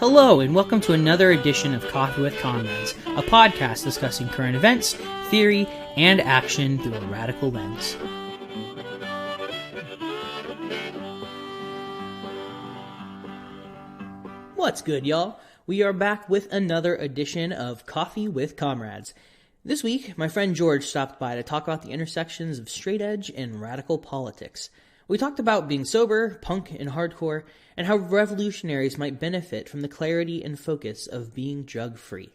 Hello, and welcome to another edition of Coffee with Comrades, a podcast discussing current events, theory, and action through a radical lens. What's good, y'all? We are back with another edition of Coffee with Comrades. This week, my friend George stopped by to talk about the intersections of straight edge and radical politics. We talked about being sober, punk, and hardcore, and how revolutionaries might benefit from the clarity and focus of being drug-free.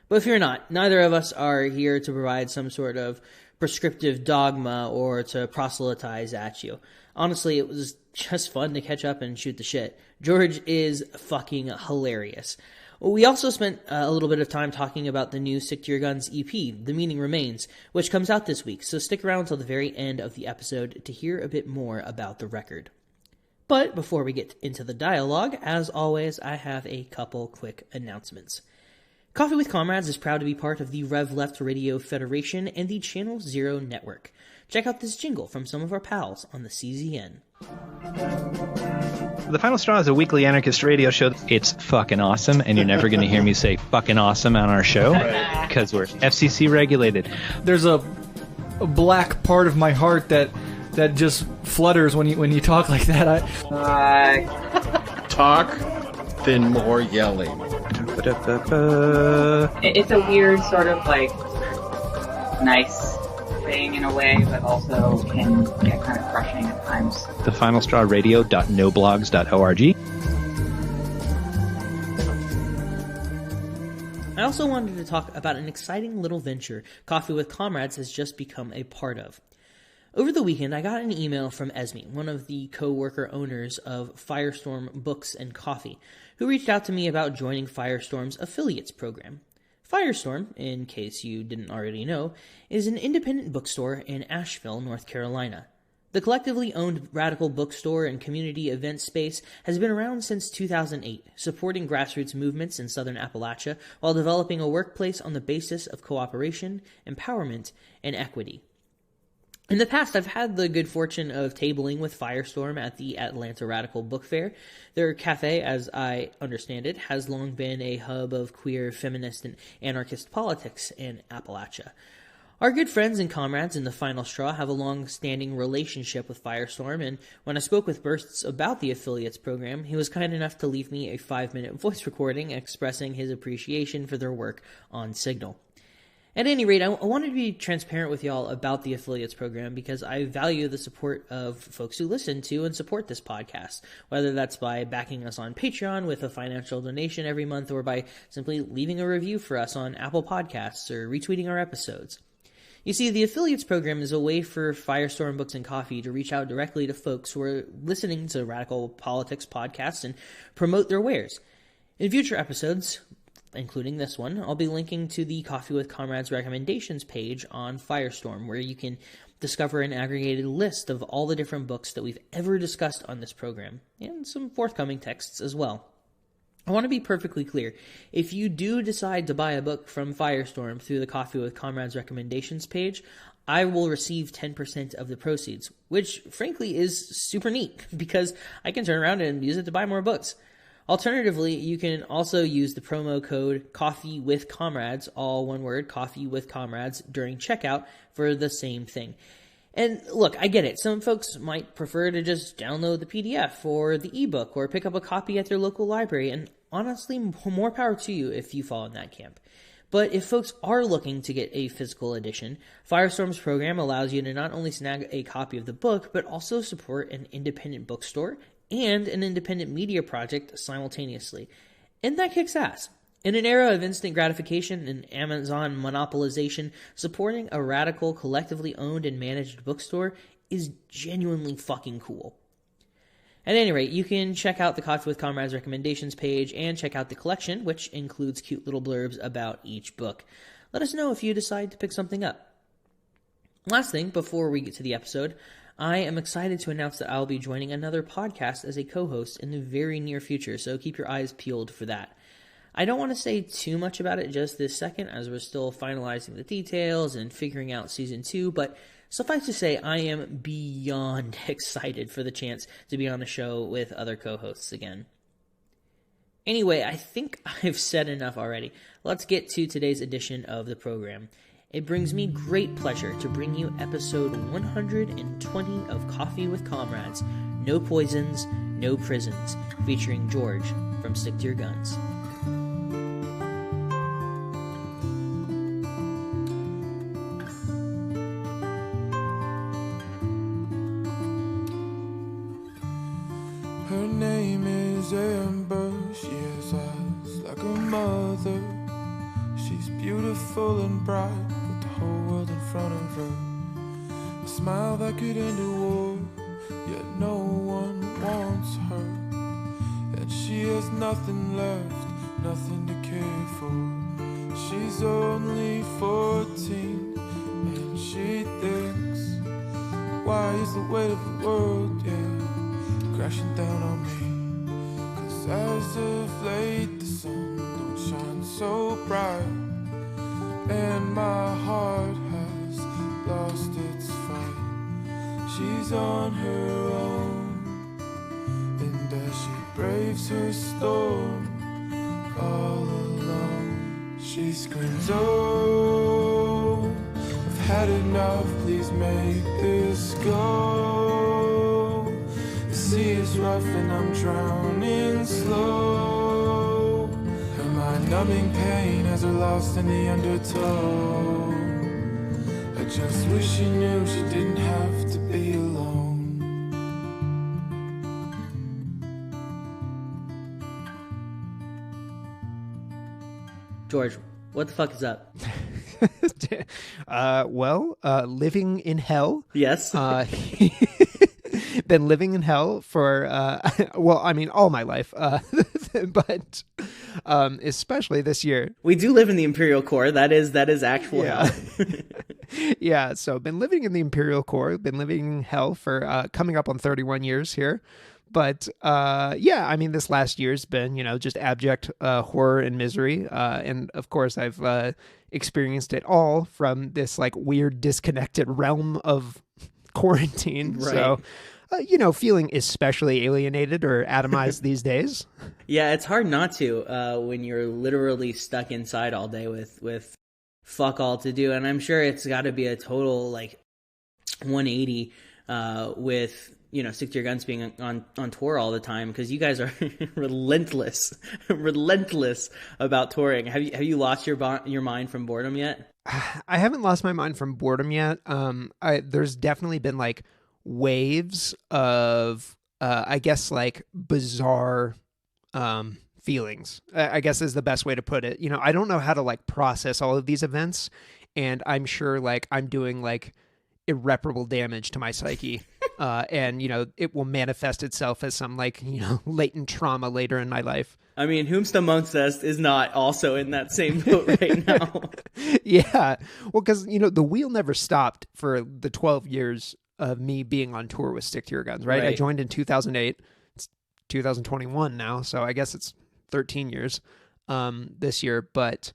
But fear not, neither of us are here to provide some sort of prescriptive dogma or to proselytize at you. Honestly, it was just fun to catch up and shoot the shit. George is fucking hilarious. We also spent a little bit of time talking about the new Stick to Your Guns EP, The Meaning Remains, which comes out this week, so stick around till the very end of the episode to hear a bit more about the record. But before we get into the dialogue, as always, I have a couple quick announcements. Coffee with Comrades is proud to be part of the Rev Left Radio Federation and the Channel Zero Network. Check out this jingle from some of our pals on the CZN. The Final Straw is a weekly anarchist radio show. It's fucking awesome, and you're never going to hear me say fucking awesome on our show because we're FCC regulated. There's a black part of my heart that just flutters when you talk like that. Talk, then more yelling. It's a weird sort of like nice thing in a way, but also can get kind of crushing at times. thefinalstrawradio.noblogs.org. I also wanted to talk about an exciting little venture Coffee with Comrades has just become a part of. Over the weekend, I got an email from Esme, one of the co-worker owners of Firestorm Books and Coffee, who reached out to me about joining Firestorm's affiliates program. Firestorm, in case you didn't already know, is an independent bookstore in Asheville, North Carolina. The collectively owned radical bookstore and community event space has been around since 2008, supporting grassroots movements in southern Appalachia while developing a workplace on the basis of cooperation, empowerment, and equity. In the past, I've had the good fortune of tabling with Firestorm at the Atlanta Radical Book Fair. Their cafe, as I understand it, has long been a hub of queer, feminist, and anarchist politics in Appalachia. Our good friends and comrades in the Final Straw have a long-standing relationship with Firestorm, and when I spoke with Bursts about the affiliates program, he was kind enough to leave me a 5-minute voice recording expressing his appreciation for their work on Signal. At any rate, I wanted to be transparent with y'all about the affiliates program because I value the support of folks who listen to and support this podcast, whether that's by backing us on Patreon with a financial donation every month or by simply leaving a review for us on Apple Podcasts or retweeting our episodes. You see, the affiliates program is a way for Firestorm Books and Coffee to reach out directly to folks who are listening to radical politics podcasts and promote their wares. In future episodes, including this one, I'll be linking to the Coffee with Comrades recommendations page on Firestorm, where you can discover an aggregated list of all the different books that we've ever discussed on this program, and some forthcoming texts as well. I want to be perfectly clear. If you do decide to buy a book from Firestorm through the Coffee with Comrades recommendations page, I will receive 10% of the proceeds, which frankly is super neat because I can turn around and use it to buy more books. Alternatively, you can also use the promo code Coffee with Comrades, all one word, Coffee with Comrades, during checkout for the same thing. And look, I get it. Some folks might prefer to just download the PDF or the ebook or pick up a copy at their local library, and honestly, more power to you if you fall in that camp. But if folks are looking to get a physical edition, Firestorm's program allows you to not only snag a copy of the book, but also support an independent bookstore and an independent media project simultaneously. And that kicks ass. In an era of instant gratification and Amazon monopolization, supporting a radical, collectively owned and managed bookstore is genuinely fucking cool. At any rate, you can check out the Coffee with Comrades recommendations page and check out the collection, which includes cute little blurbs about each book. Let us know if you decide to pick something up. Last thing, before we get to the episode, I am excited to announce that I'll be joining another podcast as a co-host in the very near future, so keep your eyes peeled for that. I don't want to say too much about it just this second, as we're still finalizing the details and figuring out Season 2, but suffice to say, I am beyond excited for the chance to be on the show with other co-hosts again. Anyway, I think I've said enough already. Let's get to today's edition of the program. It brings me great pleasure to bring you episode 120 of Coffee with Comrades, No Poisons, No Prisons, featuring George from Stick to Your Guns. Her name is Amber, she has eyes like a mother. She's beautiful and bright, with the whole world in front of her. A smile that could end a war, yet no one wants her. And she has nothing left, nothing to care for. She's only 14, and she thinks, why is the weight of the world, crashing down on me? 'Cause as of late the sun don't shine so bright, and my heart has lost its fight. She's on her own, and as she braves her storm all alone, she screams, oh, I've had enough, please make this go. The sea is rough and I'm drowning slow, and my numbing pain has her lost in the undertow. I just wish she knew she didn't have to be alone. George, what the fuck is up? Living in hell. Yes. Been living in hell for, all my life, but especially this year. We do live in the Imperial Core. That is actual hell. Yeah, so been living in the Imperial Core, been living in hell for coming up on 31 years here. But this last year's been, just abject horror and misery. And of course, I've experienced it all from this like weird disconnected realm of quarantine. Right. So, feeling especially alienated or atomized these days. Yeah, it's hard not to when you're literally stuck inside all day with fuck all to do. And I'm sure it's got to be a total like 180 with Stick to Your Guns being on tour all the time, because you guys are relentless about touring. Have you lost your mind from boredom yet? I haven't lost my mind from boredom yet. There's definitely been like waves of I guess like bizarre feelings, I guess is the best way to put it. I don't know how to like process all of these events, and I'm sure like I'm doing like irreparable damage to my psyche. And it will manifest itself as some like latent trauma later in my life. I mean, whomst amongst us is not also in that same boat right now. Yeah, well, because the wheel never stopped for the 12 years of me being on tour with Stick to Your Guns, right? I joined in 2008. It's 2021 now, so I guess it's 13 years this year, but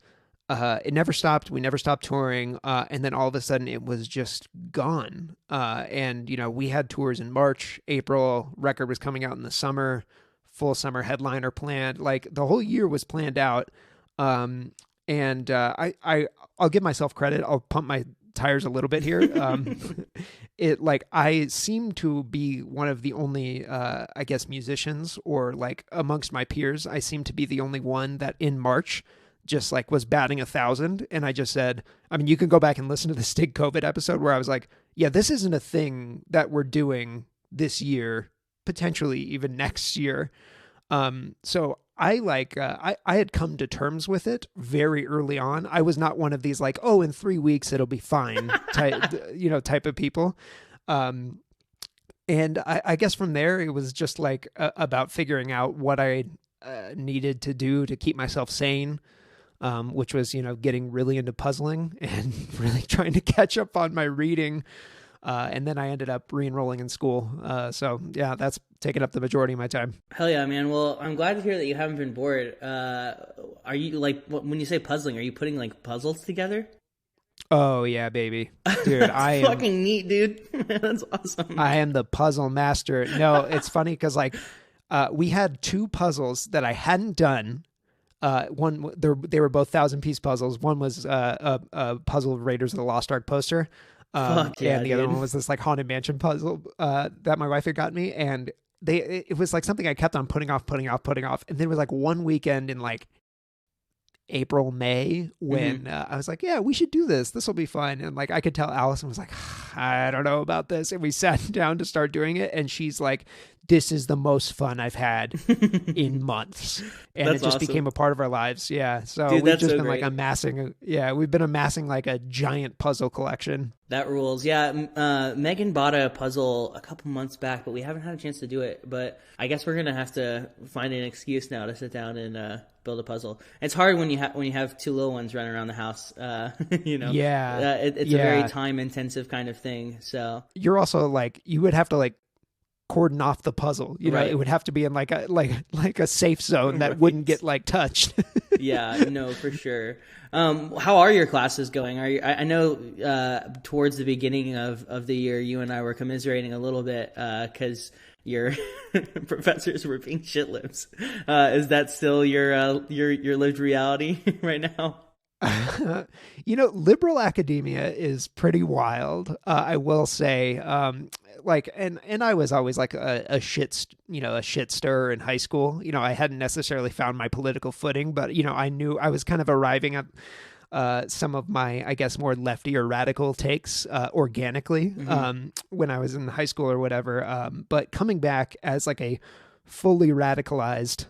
it never stopped. We never stopped touring. And then all of a sudden it was just gone. And we had tours in March, April, record was coming out in the summer, full summer headliner planned. Like the whole year was planned out. I'll give myself credit. I'll pump my tires a little bit here. I seem to be one of the only, I guess, musicians, or like amongst my peers, I seem to be the only one that in March just like was batting 1,000. And I just said, I mean, you can go back and listen to the Stig COVID episode where I was like, yeah, this isn't a thing that we're doing this year, potentially even next year. So I had come to terms with it very early on. I was not one of these like, oh, in 3 weeks it'll be fine type of people. And I guess from there it was just like about figuring out what I needed to do to keep myself sane, which was, getting really into puzzling and really trying to catch up on my reading. And then I ended up re-enrolling in school. So yeah, that's taken up the majority of my time. Hell yeah, man. Well, I'm glad to hear that you haven't been bored. Are you like, when you say puzzling, are you putting like puzzles together? Oh yeah, baby. Dude, I am fucking neat, dude. That's awesome. I am the puzzle master. No, it's funny because like we had two puzzles that I hadn't done. They were both 1,000-piece puzzles. One was a puzzle of Raiders of the Lost Ark poster. And the other one was this like Haunted Mansion puzzle that my wife had got me. And it was like something I kept on putting off. And there was like one weekend in like April, May, when I was like, yeah, we should do this. This will be fun. And like, I could tell Allison was like, I don't know about this. And we sat down to start doing it. And she's like, this is the most fun I've had in months. And That's it just awesome. became a part of our lives. Yeah. So Dude, we've that's just so been great. like we've been amassing like a giant puzzle collection. That rules. Yeah, Megan bought a puzzle a couple months back, but we haven't had a chance to do it. But I guess we're gonna have to find an excuse now to sit down and build a puzzle. It's hard when you have two little ones running around the house. You know. Yeah. It's a very time intensive kind of thing. So you're also like, you would have to like cordon off the puzzle. You know, Right. it would have to be in like a safe zone that wouldn't get like touched. yeah, no, for sure. How are your classes going? I know towards the beginning of the year, you and I were commiserating a little bit because your professors were being shit lips. Is that still your lived reality right now? You know, liberal academia is pretty wild. I will say, and I was always like a shit stirrer in high school. You know, I hadn't necessarily found my political footing, but you know, I knew I was kind of arriving at some of my, I guess, more lefty or radical takes organically when I was in high school or whatever. But coming back as like a fully radicalized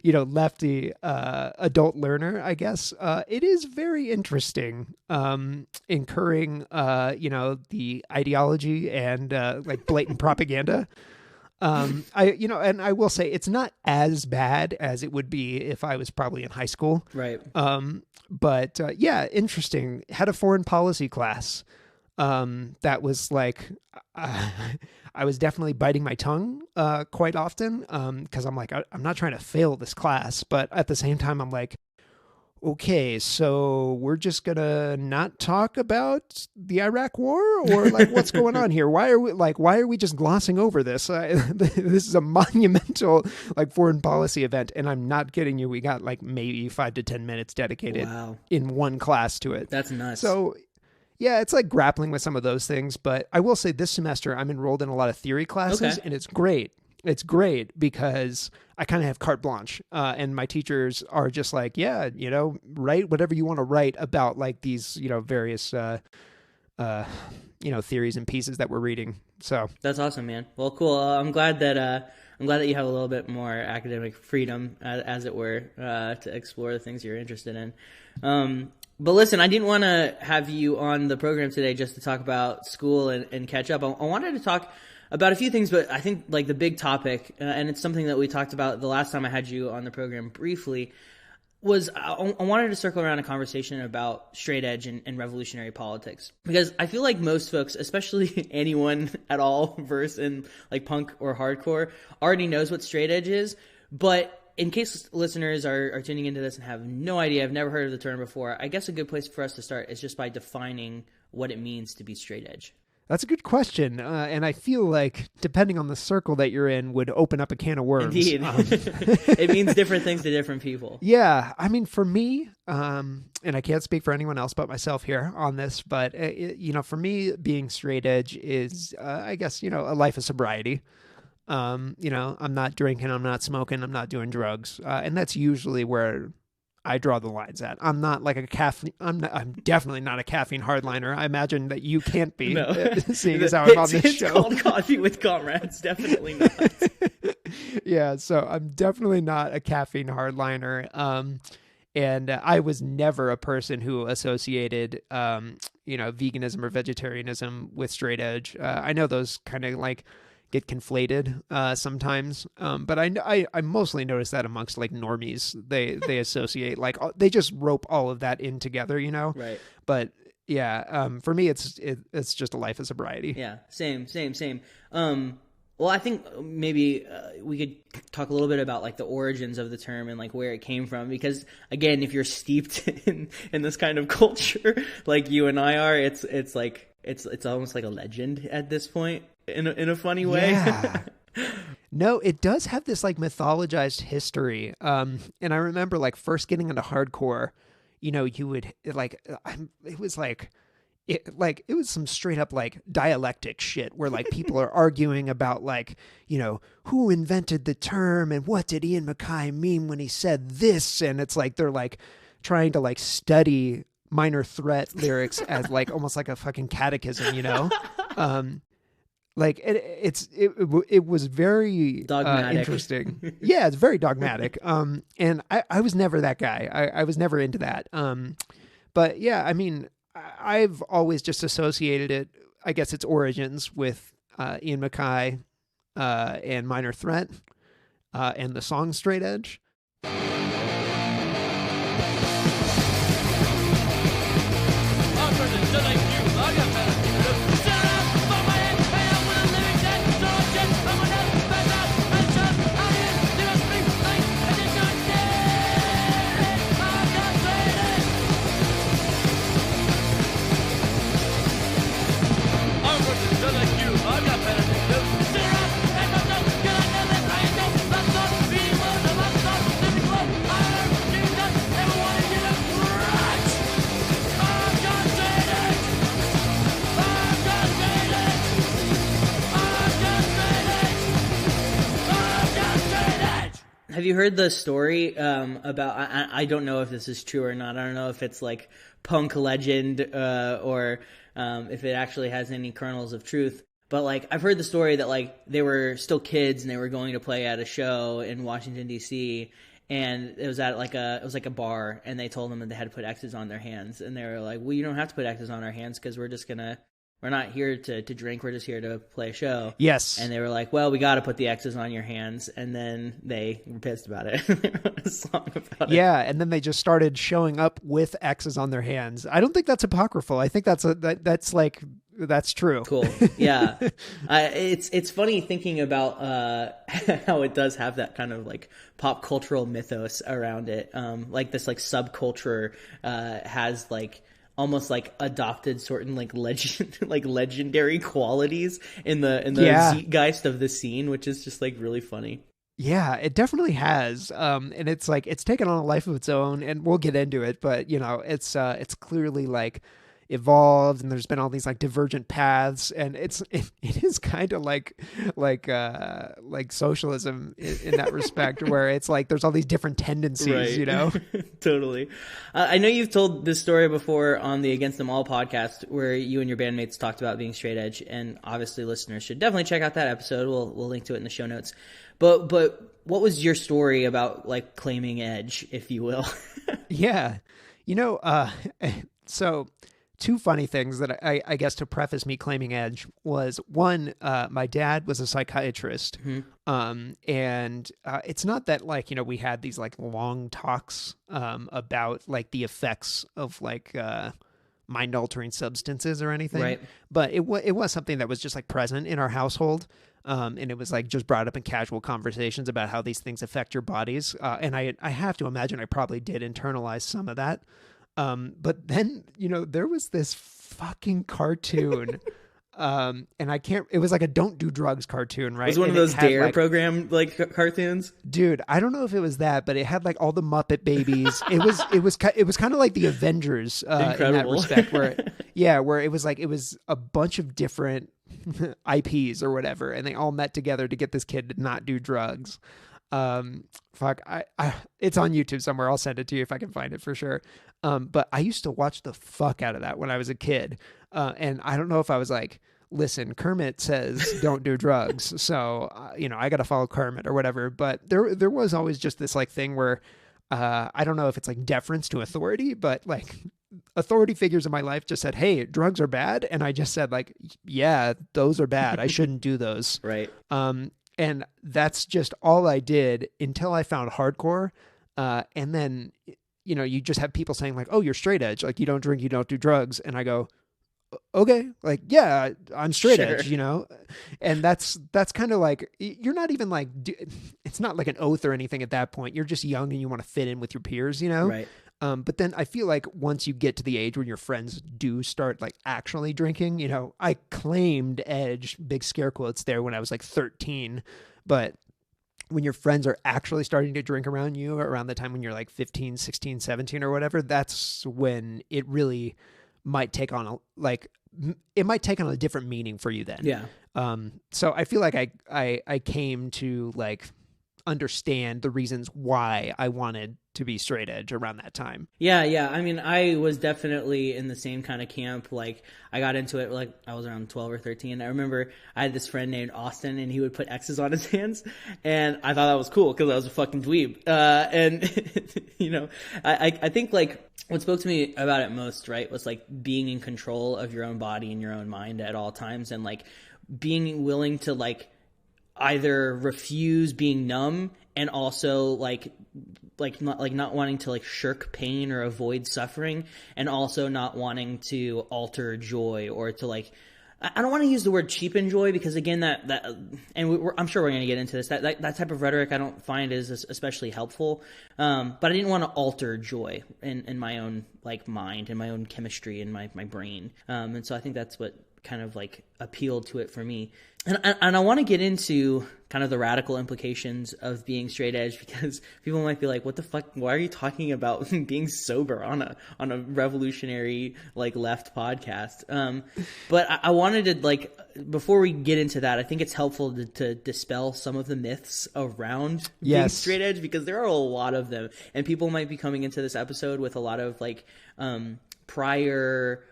lefty adult learner, I guess, it is very interesting incurring the ideology and like blatant propaganda. I will say it's not as bad as it would be if I was probably in high school. Right. But interesting. Had a foreign policy class that was like, I was definitely biting my tongue quite often because I'm like, I'm not trying to fail this class, but at the same time, I'm like, okay, so we're just gonna not talk about the Iraq War, or like what's going on here? Why are we just glossing over this? This is a monumental like foreign policy event, and I'm not kidding you. We got like maybe 5 to 10 minutes dedicated in one class to it. That's nuts. So yeah, it's like grappling with some of those things, but I will say this semester I'm enrolled in a lot of theory classes, and it's great. It's great because I kind of have carte blanche, and my teachers are just like, yeah, write whatever you want to write about like these, various, theories and pieces that we're reading. So that's awesome, man. Well, cool. I'm glad that you have a little bit more academic freedom, as it were, to explore the things you're interested in. But listen, I didn't want to have you on the program today just to talk about school and catch up. I wanted to talk about a few things, but I think like the big topic, and it's something that we talked about the last time I had you on the program briefly, was I wanted to circle around a conversation about straight edge and revolutionary politics. Because I feel like most folks, especially anyone at all versed in like punk or hardcore, already knows what straight edge is, but in case listeners are tuning into this and have no idea, I've never heard of the term before, I guess a good place for us to start is just by defining what it means to be straight edge. That's a good question, and I feel like, depending on the circle that you're in, would open up a can of worms. Indeed. It means different things to different people. Yeah, I mean, for me, and I can't speak for anyone else but myself here on this, but, for me, being straight edge is, I guess, a life of sobriety. I'm not drinking, I'm not smoking, I'm not doing drugs, and that's usually where I draw the lines at. I'm not like I'm definitely not a caffeine hardliner. I imagine that you can't be, seeing as how I'm on this show. It's called Coffee with Comrades. Definitely not. Yeah, so I'm definitely not a caffeine hardliner. And I was never a person who associated, veganism or vegetarianism with straight edge. I know those kind of like get conflated sometimes, but I mostly notice that amongst like normies, they associate like they just rope all of that in together, Right. But yeah, for me it's just a life of sobriety. Yeah, same. Well, I think maybe we could talk a little bit about like the origins of the term and like where it came from, because again, if you're steeped in this kind of culture like you and I are, it's like it's almost like a legend at this point in a funny way. Yeah. No, it does have this like mythologized history. And I remember like first getting into hardcore, you know, you would like, it was like, it was some straight up like dialectic shit where like people are arguing about like, you know, who invented the term and what did Ian MacKaye mean when he said this? And it's like, they're like trying to like study Minor Threat lyrics as like almost like a fucking catechism, you know? Like it was very interesting. Yeah, it's very dogmatic. And I was never that guy. I was never into that. But yeah, I mean, I've always just associated it, I guess its origins with Ian MacKaye and Minor Threat and the song Straight Edge. Have you heard the story about, I don't know if this is true or not. I don't know if it's like punk legend or if it actually has any kernels of truth. But like I've heard the story that like they were still kids and they were going to play at a show in Washington, D.C. And it was at like a bar, and they told them that they had to put X's on their hands. And they were like, well, you don't have to put X's on our hands because we're not here to drink. We're just here to play a show. Yes. And they were like, well, we got to put the X's on your hands. And then they were pissed about it. They wrote a song about it. Yeah. And then they just started showing up with X's on their hands. I don't think that's apocryphal. I think that's true. Cool. Yeah. It's funny thinking about how it does have that kind of like pop cultural mythos around it. Like this like subculture has like almost like adopted certain like legendary qualities in the zeitgeist of the scene, which is just like really funny. Yeah, it definitely has. And it's like it's taken on a life of its own, and we'll get into it, but you know, it's clearly like evolved, and there's been all these like divergent paths, and it is kind of like socialism in that respect, where it's like there's all these different tendencies, right. You know. Totally. I know you've told this story before on the Against Them All podcast, where you and your bandmates talked about being straight edge, and obviously listeners should definitely check out that episode. We'll link to it in the show notes. But what was your story about like claiming edge, if you will? Yeah, you know, so. Two funny things that I guess to preface me claiming edge was one, my dad was a psychiatrist. Mm-hmm. And it's not that like, you know, we had these like long talks about like the effects of like mind altering substances or anything. Right. But it was something that was just like present in our household. And it was like just brought up in casual conversations about how these things affect your bodies. And I have to imagine I probably did internalize some of that. But then, you know, there was this fucking cartoon, and it was like a Don't Do Drugs cartoon, right? It was one of those DARE program, like, cartoons? Dude, I don't know if it was that, but it had like all the Muppet Babies. It was kind of like the Avengers, in that respect, where it was like, it was a bunch of different IPs or whatever, and they all met together to get this kid to not do drugs. It's on YouTube somewhere. I'll send it to you if I can find it for sure. But I used to watch the fuck out of that when I was a kid. And I don't know if I was like, listen, Kermit says don't do drugs. So, you know, I got to follow Kermit or whatever. But there was always just this like thing where, I don't know if it's like deference to authority, but like authority figures in my life just said, hey, drugs are bad. And I just said like, yeah, those are bad. I shouldn't do those. Right. And that's just all I did until I found hardcore. And then, you know, you just have people saying like, oh, you're straight edge. Like you don't drink, you don't do drugs. And I go, okay, like, yeah, I'm straight edge, you know? And that's kind of like, you're not even like, it's not like an oath or anything at that point. You're just young and you want to fit in with your peers, you know? Right. But then I feel like once you get to the age when your friends do start like actually drinking, you know, I claimed edge, big scare quotes there, when I was like 13, but when your friends are actually starting to drink around you, around the time when you're like 15, 16, 17 or whatever, that's when it really might take on a different meaning for you then. Yeah. So I feel like I came to like understand the reasons why I wanted to be straight edge around that time. Yeah. I mean, I was definitely in the same kind of camp. Like, I got into it, like, I was around 12 or 13. I remember I had this friend named Austin, and he would put X's on his hands, and I thought that was cool because I was a fucking dweeb. And, you know, I think, like, what spoke to me about it most, right, was, like, being in control of your own body and your own mind at all times, and, like, being willing to, like, either refuse being numb and also not wanting to like shirk pain or avoid suffering, and also not wanting to alter joy or to like, I don't want to use the word cheapen joy, because again, I'm sure we're going to get into this, that type of rhetoric I don't find is especially helpful. But I didn't want to alter joy in my own like mind and my own chemistry and my brain. And so I think that's what kind of like appealed to it for me. And I want to get into kind of the radical implications of being straight edge, because people might be like, what the fuck, why are you talking about being sober on a revolutionary like left podcast? But I wanted to, like, before we get into that, I think it's helpful to dispel some of the myths around being straight edge, because there are a lot of them, and people might be coming into this episode with a lot of like prior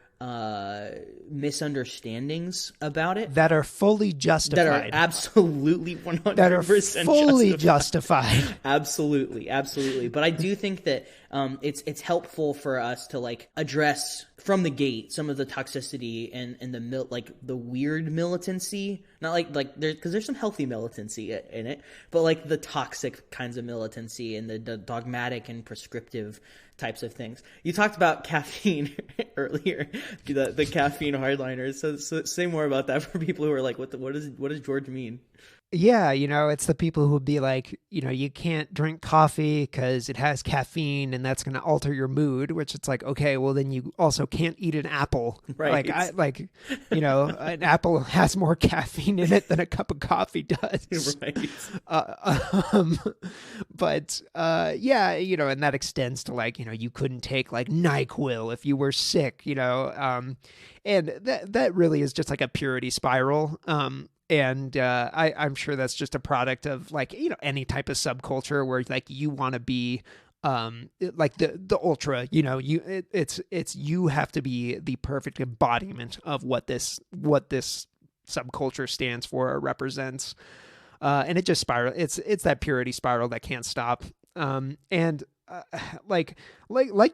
misunderstandings about it that are fully justified. That are absolutely 100% that are fully justified. Absolutely. But I do think that it's helpful for us to like address from the gate some of the toxicity and the weird militancy. Not like there's some healthy militancy in it, but like the toxic kinds of militancy and the dogmatic and prescriptive types of things. You talked about caffeine earlier, the caffeine hardliners. So say more about that for people who are like, what does George mean? Yeah, you know, it's the people who would be like, you know, you can't drink coffee because it has caffeine and that's going to alter your mood, which it's like, okay, well then you also can't eat an apple. Right. You know, an apple has more caffeine in it than a cup of coffee does. Right. Yeah, you know, and that extends to like, you know, you couldn't take like NyQuil if you were sick, you know, and that really is just like a purity spiral. And I'm sure that's just a product of like, you know, any type of subculture where like you want to be like the ultra, you know, it's you have to be the perfect embodiment of what this subculture stands for or represents. And it just spiral. It's that purity spiral that can't stop. Like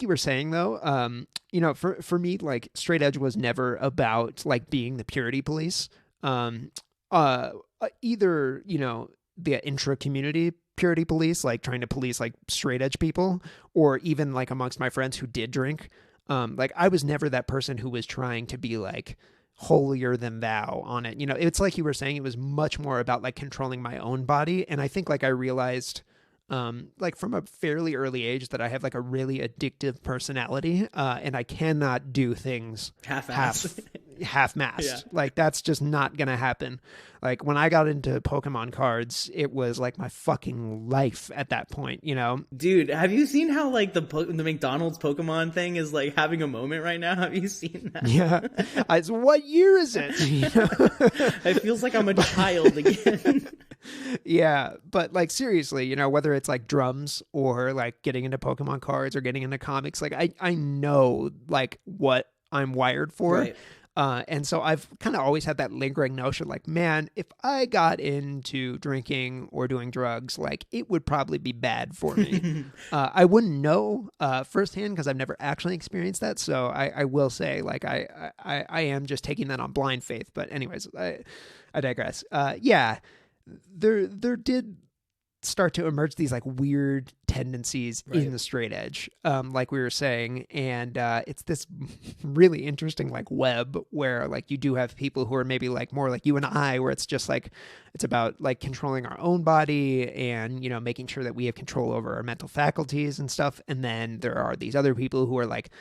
you were saying though, you know, for me, like straight edge was never about like being the purity police. Either, you know, the intra-community purity police, like trying to police like straight edge people, or even like amongst my friends who did drink. Like I was never that person who was trying to be like holier than thou on it. You know, it's like you were saying, it was much more about like controlling my own body. And I think like I realized like from a fairly early age that I have like a really addictive personality, and I cannot do things half-mast. Yeah. Like that's just not gonna happen. Like when I got into Pokemon cards, it was like my fucking life at that point, you know? Dude, have you seen how like the McDonald's Pokemon thing is like having a moment right now? Have you seen that? Yeah. What year is it? You know? It feels like I'm a child again. Yeah, but like seriously, you know, whether it's like drums or like getting into Pokemon cards or getting into comics, like I know like what I'm wired for. Right. And so I've kind of always had that lingering notion like, man, if I got into drinking or doing drugs, like it would probably be bad for me. I wouldn't know firsthand because I've never actually experienced that. So I will say like I am just taking that on blind faith. But anyways, I digress. Yeah, there did start to emerge these like weird tendencies in the straight edge, like we were saying, and it's this really interesting like web where like you do have people who are maybe like more like you and I, where it's just like it's about like controlling our own body and, you know, making sure that we have control over our mental faculties and stuff. And then there are these other people who are like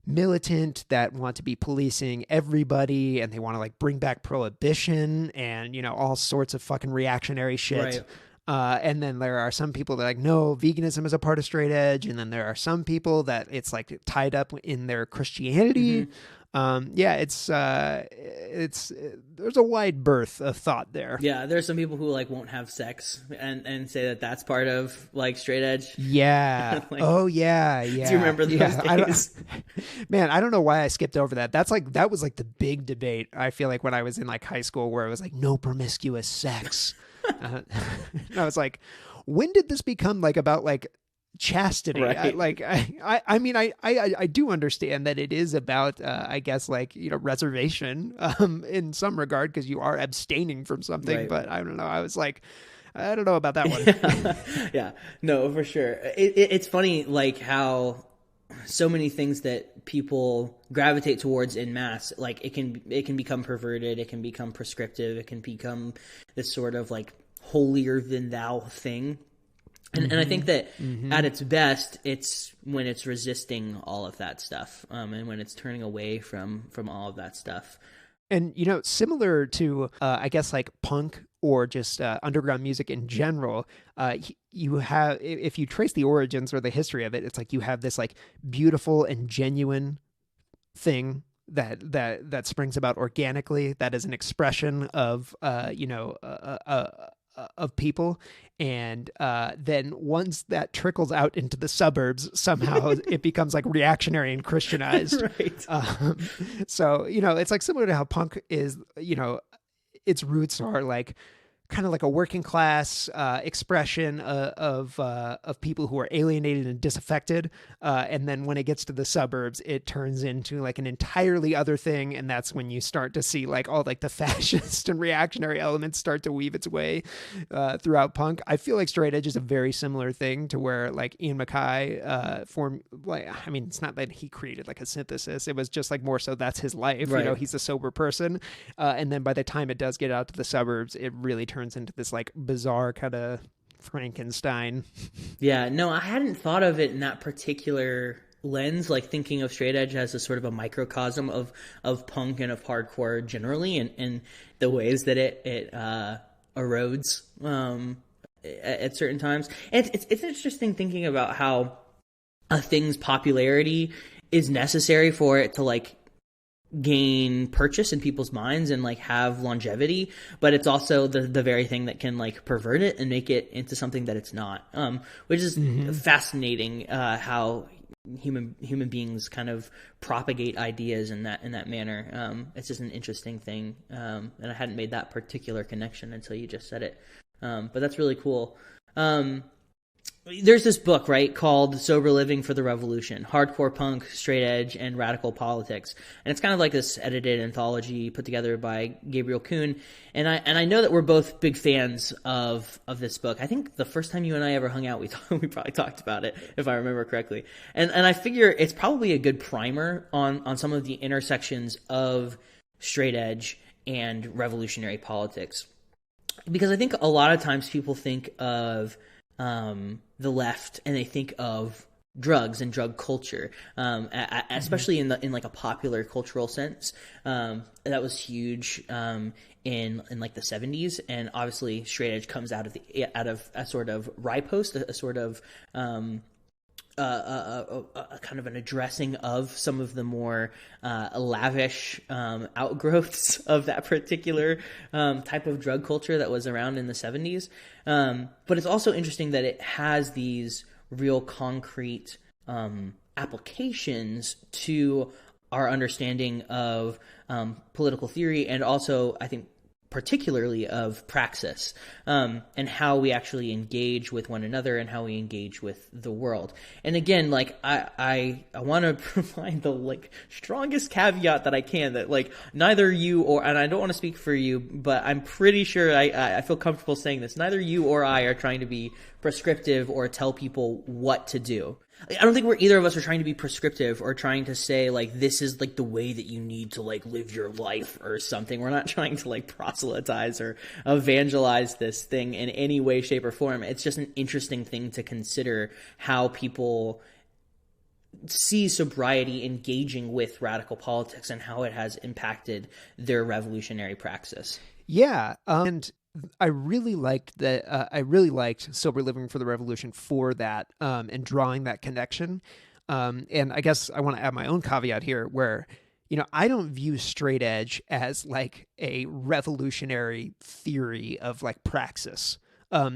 militant that want to be policing everybody, and they want to like bring back prohibition and, you know, all sorts of fucking reactionary shit. Right. And then there are some people that are like, no, veganism is a part of straight edge. And then there are some people that it's like tied up in their Christianity. It's there's a wide berth of thought there. Yeah, there's some people who like won't have sex and say that that's part of like straight edge. Yeah. Like, oh yeah. do you remember those days? Man, I don't know why I skipped over that. That was like the big debate. I feel like when I was in like high school, where it was like no promiscuous sex. And I was like, when did this become like about like chastity? Right. I mean, I do understand that it is about I guess like, you know, reservation in some regard, because you are abstaining from something, right. But I don't know, I was like, I don't know about that one. Yeah, no, for sure. It's funny like how so many things that people gravitate towards in mass, like it can become perverted, it can become prescriptive, it can become this sort of like holier than thou thing. And I think that at its best, it's when it's resisting all of that stuff, and when it's turning away from all of that stuff. And, you know, similar to, I guess, like punk or just underground music in general, you have, if you trace the origins or the history of it, it's like you have this like beautiful and genuine thing that springs about organically, that is an expression of, of people. And then once that trickles out into the suburbs, somehow it becomes like reactionary and Christianized. Right. So, you know, it's like similar to how punk is, you know, its roots are like kind of like a working class expression of people who are alienated and disaffected. And then when it gets to the suburbs, it turns into like an entirely other thing. And that's when you start to see like all like the fascist and reactionary elements start to weave its way throughout punk. I feel like straight edge is a very similar thing to where like Ian MacKaye formed, like, I mean, it's not that he created like a synthesis. It was just like more so that's his life. Right. You know, he's a sober person. And then by the time it does get out to the suburbs, it really turns into this like bizarre kind of Frankenstein. Yeah, no, I hadn't thought of it in that particular lens, like thinking of straight edge as a sort of a microcosm of punk and of hardcore generally, and the ways that it erodes at certain times. And it's interesting thinking about how a thing's popularity is necessary for it to like gain purchase in people's minds and like have longevity, but it's also the very thing that can like pervert it and make it into something that it's not, which is fascinating, how human beings kind of propagate ideas in that manner. It's just an interesting thing, and I hadn't made that particular connection until you just said it, but that's really cool. There's this book, right, called Sober Living for the Revolution, Hardcore Punk, Straight Edge, and Radical Politics. And it's kind of like this edited anthology put together by Gabriel Kuhn. And I know that we're both big fans of this book. I think the first time you and I ever hung out, we probably talked about it, if I remember correctly. And I figure it's probably a good primer on some of the intersections of straight edge and revolutionary politics. Because I think a lot of times people think of the left and they think of drugs and drug culture, especially in like a popular cultural sense. That was huge in like the 70s, and obviously straight edge comes out of a sort of riposte, a sort of a kind of an addressing of some of the more lavish outgrowths of that particular type of drug culture that was around in the 70s. But it's also interesting that it has these real concrete applications to our understanding of political theory, and also, I think, particularly of praxis, and how we actually engage with one another and how we engage with the world. And again, like I want to provide the like strongest caveat that I can, that like neither you or, and I don't want to speak for you, but I'm pretty sure I feel comfortable saying this, neither you or I are trying to be prescriptive or tell people what to do. I don't think either of us are trying to be prescriptive or trying to say like this is like the way that you need to like live your life or something. We're not trying to like proselytize or evangelize this thing in any way, shape, or form. It's just an interesting thing to consider, how people see sobriety engaging with radical politics and how it has impacted their revolutionary praxis. Yeah. And I really liked that. I really liked Sober Living for the Revolution for that, and drawing that connection. And I guess I want to add my own caveat here, where I don't view straight edge as like a revolutionary theory of like praxis.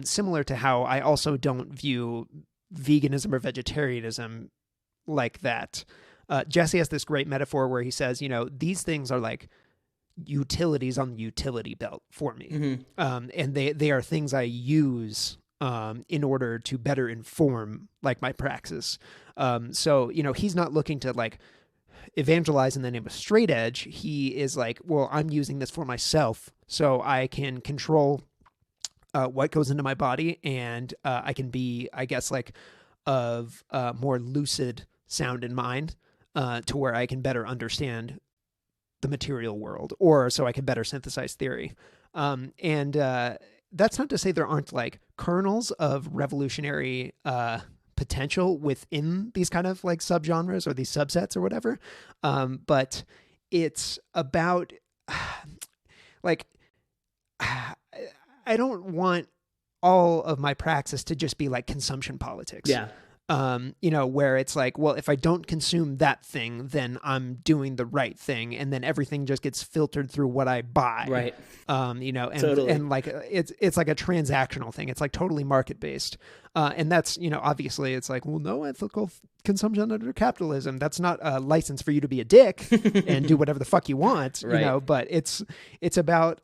Similar to how I also don't view veganism or vegetarianism like that. Jesse has this great metaphor where he says, these things are like utilities on the utility belt for me. And they are things I use in order to better inform like my praxis. So, he's not looking to like evangelize in the name of straight edge. He is like, well, I'm using this for myself so I can control what goes into my body, and I can be, I guess, like of more lucid sound in mind to where I can better understand the material world, or so I can better synthesize theory. And that's not to say there aren't like kernels of revolutionary potential within these kind of like subgenres or these subsets or whatever. But it's about like, I don't want all of my praxis to just be like consumption politics. Yeah. Where it's like, well, if I don't consume that thing, then I'm doing the right thing. And then everything just gets filtered through what I buy. Right. Totally. And like, it's like a transactional thing. It's like totally market based. And that's, obviously it's like, well, no ethical consumption under capitalism. That's not a license for you to be a dick and do whatever the fuck you want, right. But it's about,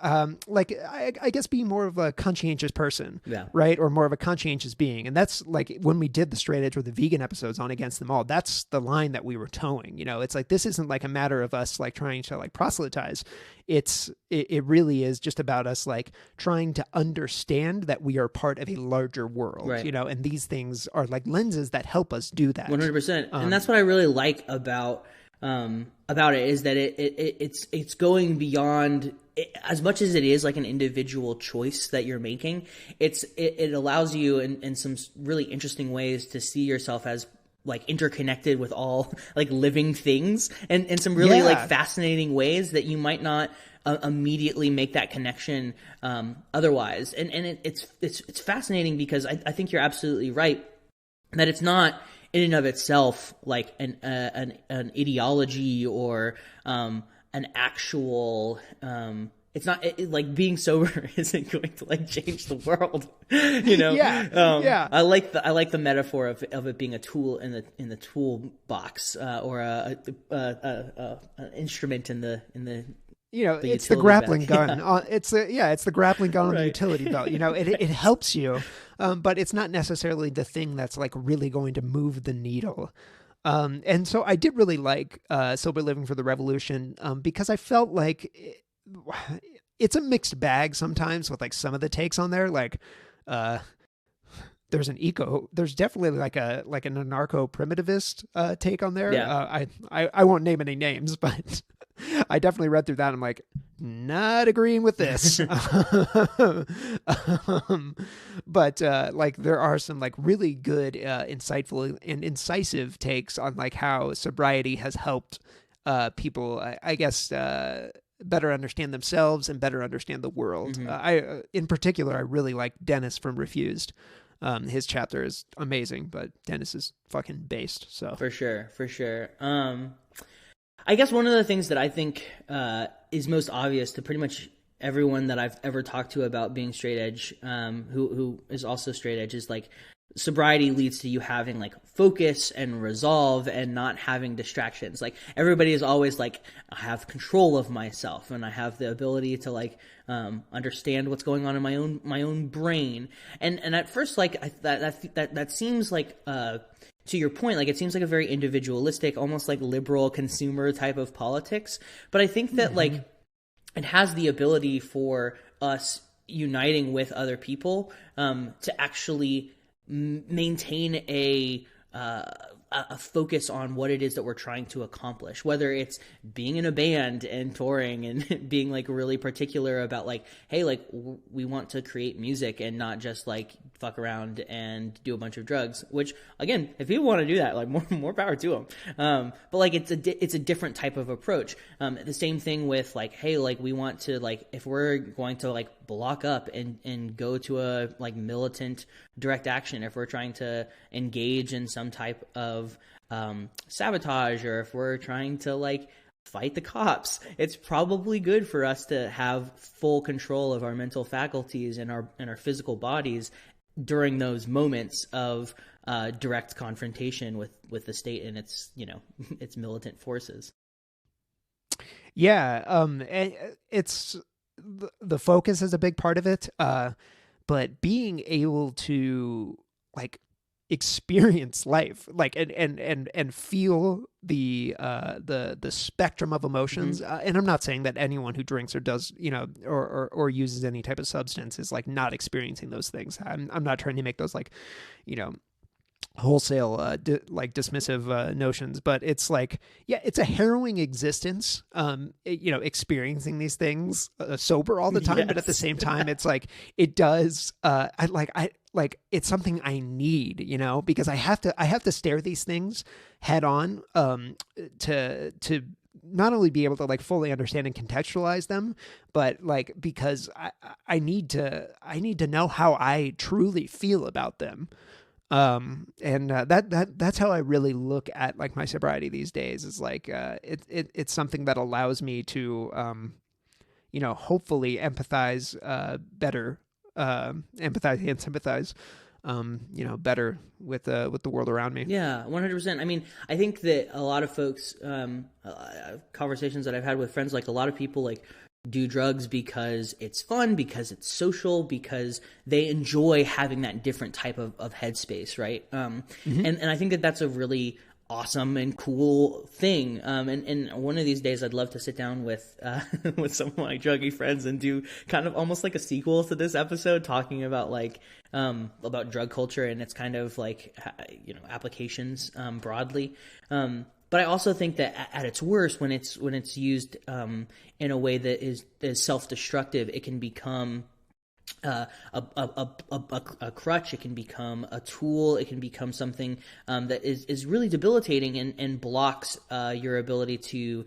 like, I guess being more of a conscientious person, yeah. Right. Or more of a conscientious being. And that's like when we did the straight edge or the vegan episodes on Against Them All, that's the line that we were towing. It's like, this isn't like a matter of us like trying to like proselytize. It really is just about us like trying to understand that we are part of a larger world, right. And these things are like lenses that help us do that. 100%. And that's what I really like about it is that it's going beyond as much as it is like an individual choice that you're making. It allows you in some really interesting ways to see yourself as like interconnected with all like living things and in some really like fascinating ways that you might not immediately make that connection otherwise. And it's fascinating because I think you're absolutely right that it's not in and of itself like an ideology or an actual it's not like being sober isn't going to like change the world, I like the metaphor of it being a tool in the toolbox or an instrument in the it's the grappling belt. gun. It's the grappling gun on right. the utility belt. It helps you, but it's not necessarily the thing that's like really going to move the needle. And so I did really like Sober Living for the Revolution because I felt like it's a mixed bag sometimes with like some of the takes on there. Like there's definitely like an anarcho-primitivist take on there. Yeah. I won't name any names, but I definitely read through that. And I'm like, not agreeing with this. But like there are some like really good, insightful and incisive takes on like how sobriety has helped people, I guess, better understand themselves and better understand the world. In particular, I really like Dennis from Refused. His chapter is amazing, but Dennis is fucking based. So for sure. I guess one of the things that I think is most obvious to pretty much everyone that I've ever talked to about being straight edge, who is also straight edge, is like sobriety leads to you having like focus and resolve and not having distractions. Like everybody is always like, I have control of myself and I have the ability to like understand what's going on in my own brain. And at first, like that seems like to your point, like it seems like a very individualistic, almost like liberal consumer type of politics. But I think that like it has the ability for us uniting with other people to actually maintain a focus on what it is that we're trying to accomplish, whether it's being in a band and touring and being like really particular about like, hey, like we want to create music and not just like fuck around and do a bunch of drugs, which again, if people want to do that, like more power to them. But like it's a different type of approach. The same thing with like, hey, like we want to, like, if we're going to like block up and go to a like militant direct action, if we're trying to engage in some type of sabotage, or if we're trying to like fight the cops, it's probably good for us to have full control of our mental faculties and our physical bodies during those moments of direct confrontation with the state and its, you know, its militant forces. Yeah, it's the focus is a big part of it, but being able to like experience life, like and feel the spectrum of emotions. And I'm not saying that anyone who drinks or does, you know, or uses any type of substance is like not experiencing those things. I'm not trying to make those like, you know, wholesale like dismissive notions, but it's like, yeah, it's a harrowing existence, you know, experiencing these things sober all the time. Yes. But at the same time, it's like it does it's something I need, you know, because I have to stare these things head on to not only be able to like fully understand and contextualize them, but like because I need to know how I truly feel about them. And that's how I really look at like my sobriety these days, is like it's something that allows me to you know, hopefully empathize better, empathize and sympathize you know, better with the world around me. Yeah, 100%. I mean, I think that a lot of folks, conversations that I've had with friends, like a lot of people like do drugs because it's fun, because it's social, because they enjoy having that different type of headspace, right? And I think that that's a really awesome and cool thing. And one of these days I'd love to sit down with some of my druggy friends and do kind of almost like a sequel to this episode, talking about like about drug culture and its kind of like, you know, applications broadly. But I also think that at its worst, when it's used in a way that is self-destructive, it can become a crutch. It can become a tool. It can become something that is really debilitating and blocks your ability to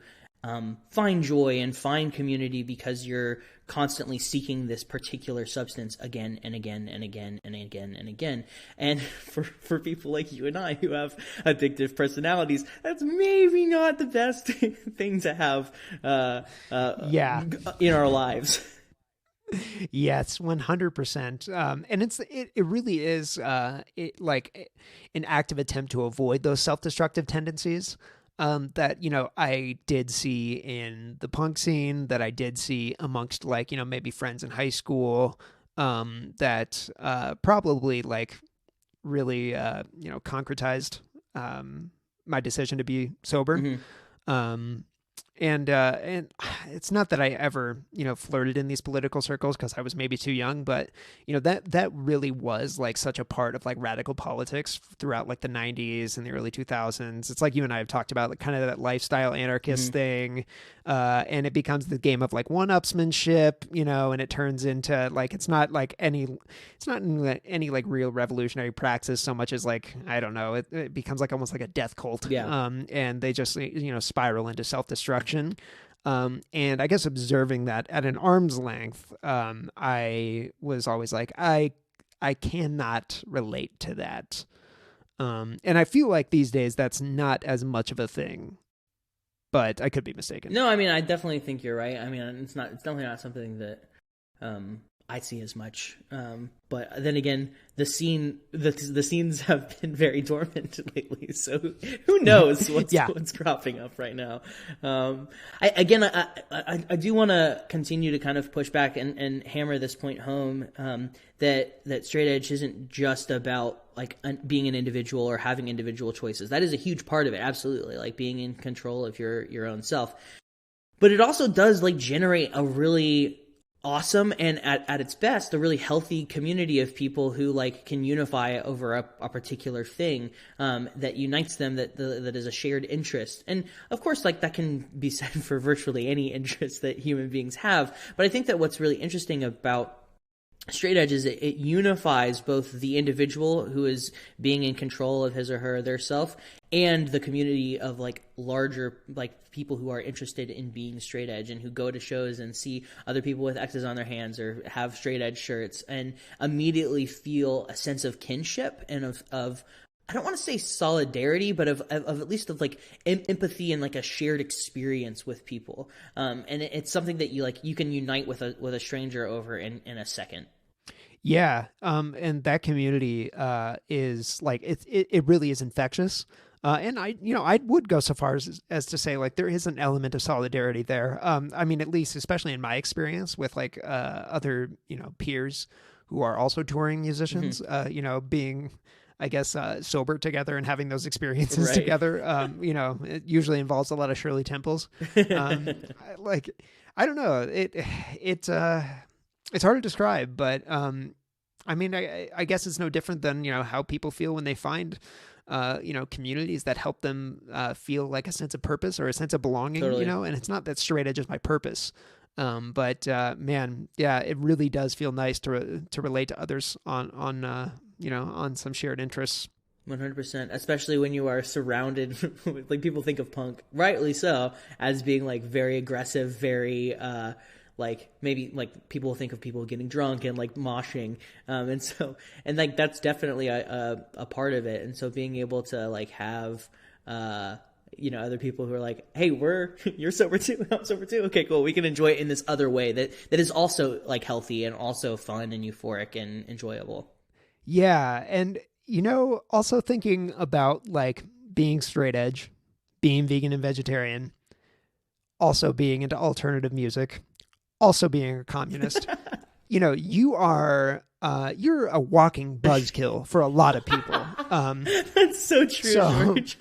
find joy and find community, because you're constantly seeking this particular substance again and again and again and again and again. And for people like you and I who have addictive personalities, that's maybe not the best thing to have in our lives. Yes, 100%. And it really is like an active attempt to avoid those self-destructive tendencies that, you know, I did see in the punk scene, that I did see amongst like, you know, maybe friends in high school, that probably like really, you know, concretized my decision to be sober. And it's not that I ever, you know, flirted in these political circles because I was maybe too young, but, you know, that really was like such a part of like radical politics throughout like the 90s and the early 2000s. It's like you and I have talked about like kind of that lifestyle anarchist thing. And it becomes the game of like one-upsmanship, you know, and it turns into like, it's not any like real revolutionary praxis so much as like, I don't know, it becomes like almost like a death cult. Yeah. And they just, you know, spiral into self-destruction. And I guess observing that at an arm's length, I was always like, I cannot relate to that. And I feel like these days that's not as much of a thing, but I could be mistaken. No, I mean, I definitely think you're right. I mean, it's definitely not something that I see as much. But then again, the scenes have been very dormant lately, so who knows what's cropping up right now. I do want to continue to kind of push back and hammer this point home, that straight edge isn't just about like being an individual or having individual choices. That is a huge part of it, absolutely, like being in control of your own self. But it also does like generate a really awesome and at its best a really healthy community of people who like can unify over a particular thing that unites them, that is a shared interest. And of course, like that can be said for virtually any interest that human beings have. But I think that what's really interesting about straight edge is it unifies both the individual who is being in control of his or her their self and the community of like larger like people who are interested in being straight edge and who go to shows and see other people with X's on their hands or have straight edge shirts and immediately feel a sense of kinship and of I don't want to say solidarity, but of at least of like empathy and like a shared experience with people. And it's something that you can unite with a stranger over in a second. Yeah. And that community is like it really is infectious. And I would go so far as to say like there is an element of solidarity there. I mean, at least especially in my experience with like other peers who are also touring musicians, being I guess sober together and having those experiences together. It usually involves a lot of Shirley Temples. I don't know. It's hard to describe, but I mean, I guess it's no different than how people feel when they find communities that help them feel like a sense of purpose or a sense of belonging. Totally. And it's not that straight edge is my purpose. But man, yeah, it really does feel nice to relate to others on some shared interests. 100%, especially when you are surrounded with, like, people think of punk, rightly so, as being like very aggressive, very like maybe like people think of people getting drunk and like moshing, and like that's definitely a part of it. And so being able to like have other people who are like, hey, you're sober too, I'm sober too, okay, cool, we can enjoy it in this other way that is also like healthy and also fun and euphoric and enjoyable. Yeah, and also thinking about like being straight edge, being vegan and vegetarian, also being into alternative music, also being a communist. You are you're a walking buzzkill for a lot of people. That's so true, George.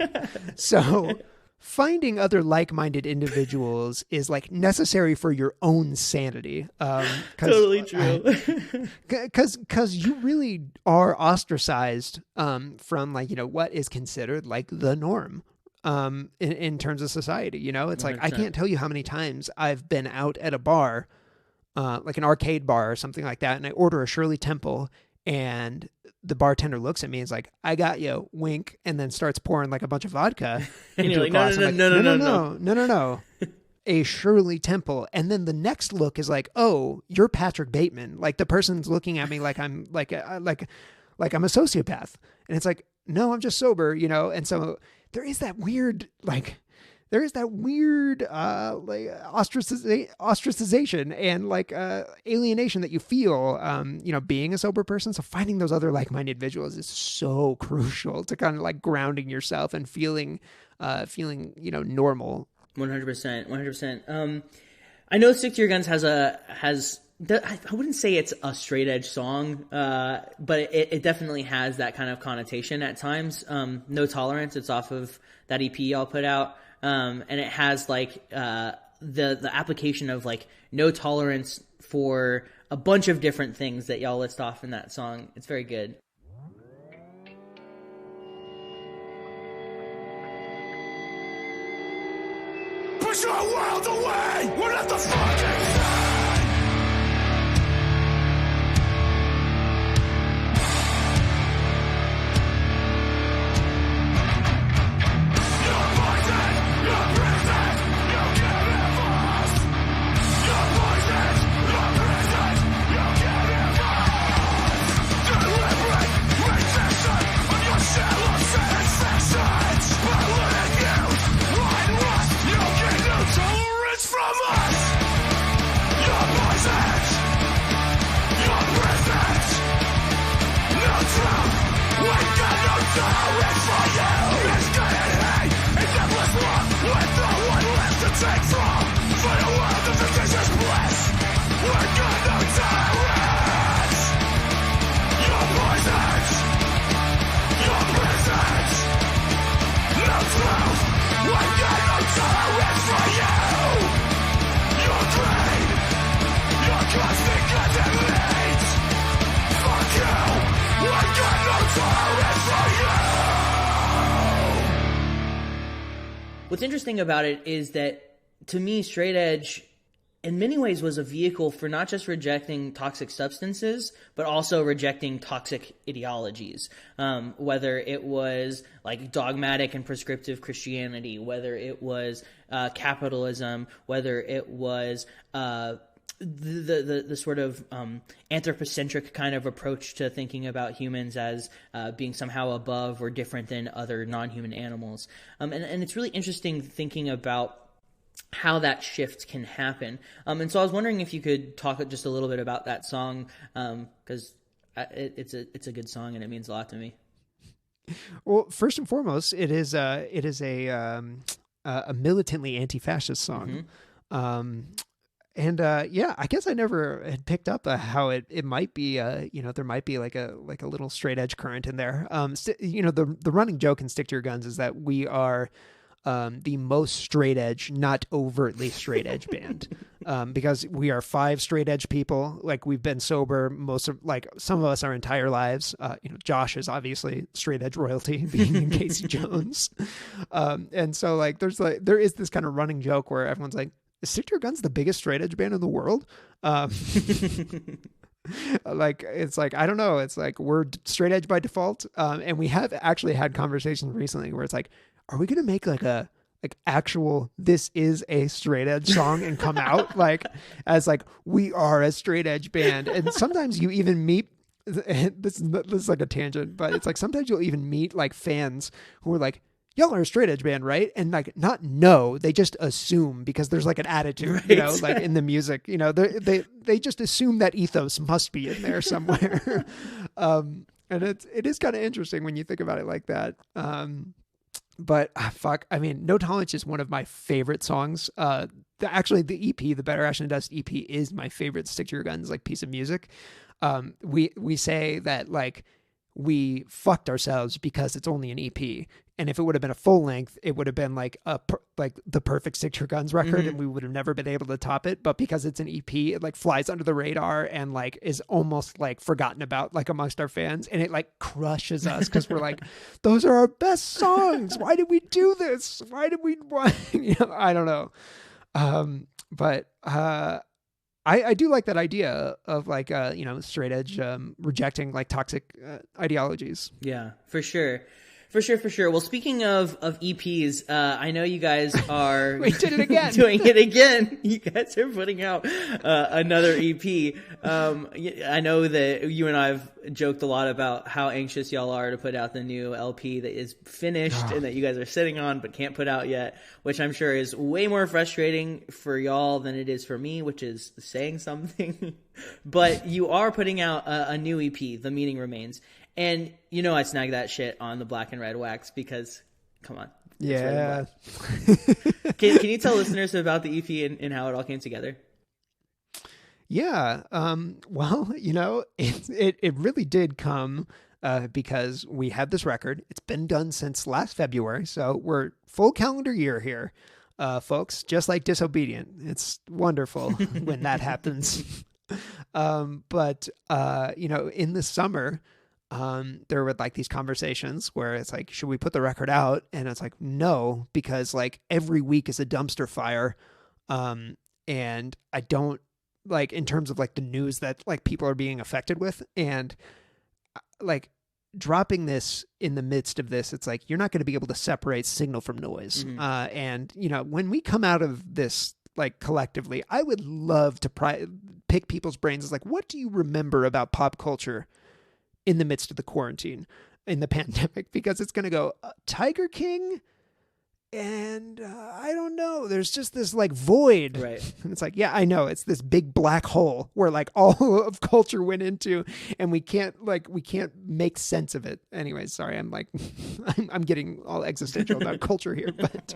So finding other like-minded individuals is like necessary for your own sanity. Totally true. Because you really are ostracized from like what is considered like the norm in terms of society. It's like 100%. I can't tell you how many times I've been out at a bar, like an arcade bar or something like that, and I order a Shirley Temple, and the bartender looks at me and is like, I got you, wink, and then starts pouring like a bunch of vodka into a glass. No. A Shirley Temple. And then the next look is like, oh, you're Patrick Bateman. Like the person's looking at me like I'm like I'm a sociopath. And it's like, no, I'm just sober, And so there is that weird ostracization and like alienation that you feel, being a sober person. So finding those other like-minded individuals is so crucial to kind of like grounding yourself and feeling normal. 100%. I know Stick to Your Guns has I wouldn't say it's a straight edge song, but it definitely has that kind of connotation at times. No Tolerance, it's off of that EP y'all put out. And it has like the application of like no tolerance for a bunch of different things that y'all list off in that song. It's very good. Push your world away! We're not the fucking same! What's interesting about it is that, to me, straight edge in many ways was a vehicle for not just rejecting toxic substances, but also rejecting toxic ideologies. Whether it was like dogmatic and prescriptive Christianity, whether it was capitalism, whether it was the sort of anthropocentric kind of approach to thinking about humans as being somehow above or different than other non-human animals. And it's really interesting thinking about how that shift can happen. And so I was wondering if you could talk just a little bit about that song, because it's a good song and it means a lot to me. Well, first and foremost, it is a militantly anti-fascist song. Mm-hmm. Yeah, I guess I never had picked up how it might be, there might be like a little straight edge current in there. The running joke in Stick to Your Guns is that we are the most straight edge, not overtly straight edge band, because we are 5 straight edge people. Like, we've been sober some of us our entire lives. Josh is obviously straight edge royalty, being in Casey Jones. And so there is this kind of running joke where everyone's like, is Stick to Your Guns the biggest straight edge band in the world? It's like, I don't know. It's like, we're straight edge by default. And we have actually had conversations recently where it's like, are we going to make actual, this is a straight edge song and come out as we are a straight edge band? And sometimes you even meet, this is like a tangent, but it's like, sometimes you'll even meet fans who are like, y'all are a straight edge band, right? And not know, they just assume, because there's an attitude, right, in the music, they just assume that ethos must be in there somewhere. And it is kind of interesting when you think about it like that. But fuck, I mean, No Tolerance is one of my favorite songs. Actually, the EP, the Better Ash and Dust EP, is my favorite Stick to Your Guns piece of music. We say that we fucked ourselves because it's only an EP, and if it would have been a full length, it would have been the perfect Stick to Your Guns record, mm-hmm. and we would have never been able to top it. But because it's an EP, it flies under the radar and is almost forgotten about amongst our fans, and it crushes us because we're like, those are our best songs. Why did we do this? Why did we? I don't know. But I do like that idea of straight edge rejecting toxic ideologies. Yeah, for sure. Well, speaking of EPs, I know you guys are we did it again. doing it again. You guys are putting out another EP. I know that you and I've joked a lot about how anxious y'all are to put out the new LP that is finished and that you guys are sitting on but can't put out yet, which I'm sure is way more frustrating for y'all than it is for me, which is saying something. But you are putting out a new EP, The Meaning Remains. And I snagged that shit on the Black and Red Wax because, come on. Yeah. Can you tell listeners about the EP and how it all came together? Yeah. Well, it really did come because we had this record. It's been done since last February, so we're full calendar year here, folks. Just like Disobedient. It's wonderful when that happens. But in the summer, there were these conversations where it's like, should we put the record out? And it's like, no, because every week is a dumpster fire. And I don't in terms of the news that people are being affected with, and dropping this in the midst of this, it's you're not going to be able to separate signal from noise. Mm-hmm. And when we come out of this, collectively, I would love to pick people's brains. It's what do you remember about pop culture in the midst of the quarantine, in the pandemic? Because it's going to go Tiger King, and I don't know. There's just this void, right? And it's yeah, I know, it's this big black hole where all of culture went into, and we can't make sense of it. Anyways, sorry, I'm I'm getting all existential about culture here, but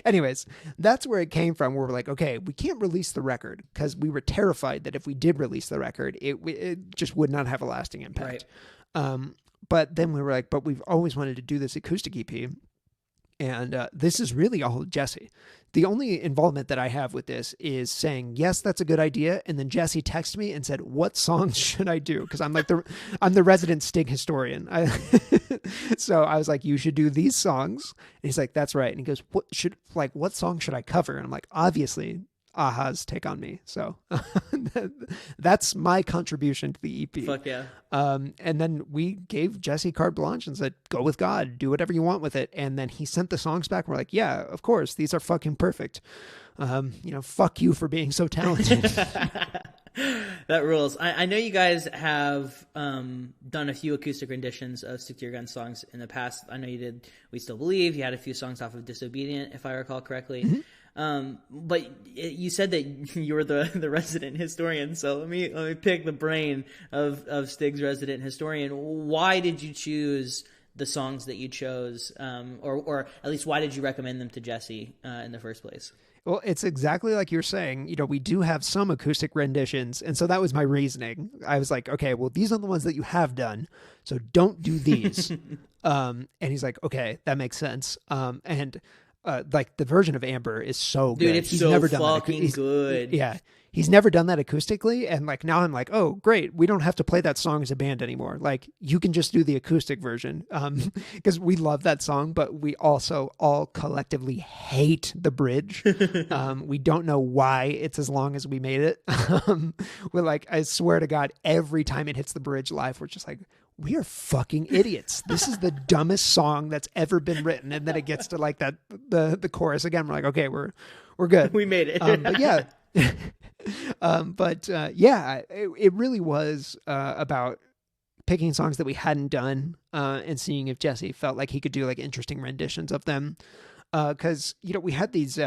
anyways, that's where it came from. Where we're okay, we can't release the record because we were terrified that if we did release the record, it just would not have a lasting impact. Right. But then we were but we've always wanted to do this acoustic EP. And this is really all Jesse. The only involvement that I have with this is saying, yes, that's a good idea. And then Jesse texted me and said, what songs should I do? Because I'm I'm the resident Stig historian. So I was you should do these songs. And he's that's right. And he goes, what song should I cover? And I'm obviously Aha's Take On Me. So that's my contribution to the EP. Fuck yeah. And then we gave Jesse carte blanche and said, go with God, do whatever you want with it. And then he sent the songs back. We're like, yeah, of course, these are fucking perfect. Fuck you for being so talented. That rules. I know you guys have done a few acoustic renditions of Stick to Your Guns songs in the past. I know you did We Still Believe. You had a few songs off of Disobedient, if I recall correctly. Mm-hmm. But you said that you were the resident historian. So let me pick the brain of Stig's resident historian. Why did you choose the songs that you chose? Or at least why did you recommend them to Jesse in the first place? Well, it's exactly like you're saying. We do have some acoustic renditions. And so that was my reasoning. I was like, okay, well, these are the ones that you have done. So don't do these. And he's like, okay, that makes sense. And the version of Amber is so good. Dude, it's he's so never done fucking good. Yeah. He's never done that acoustically. And now I'm like, oh, great. We don't have to play that song as a band anymore. You can just do the acoustic version. Because we love that song, but we also all collectively hate the bridge. We don't know why it's as long as we made it. We're like, I swear to God, every time it hits the bridge live, we're just like, we are fucking idiots. This is the dumbest song that's ever been written. And then it gets to the chorus again. We're like, okay, we're good. We made it. But yeah. It really was about picking songs that we hadn't done and seeing if Jesse felt like he could do interesting renditions of them. Because we had these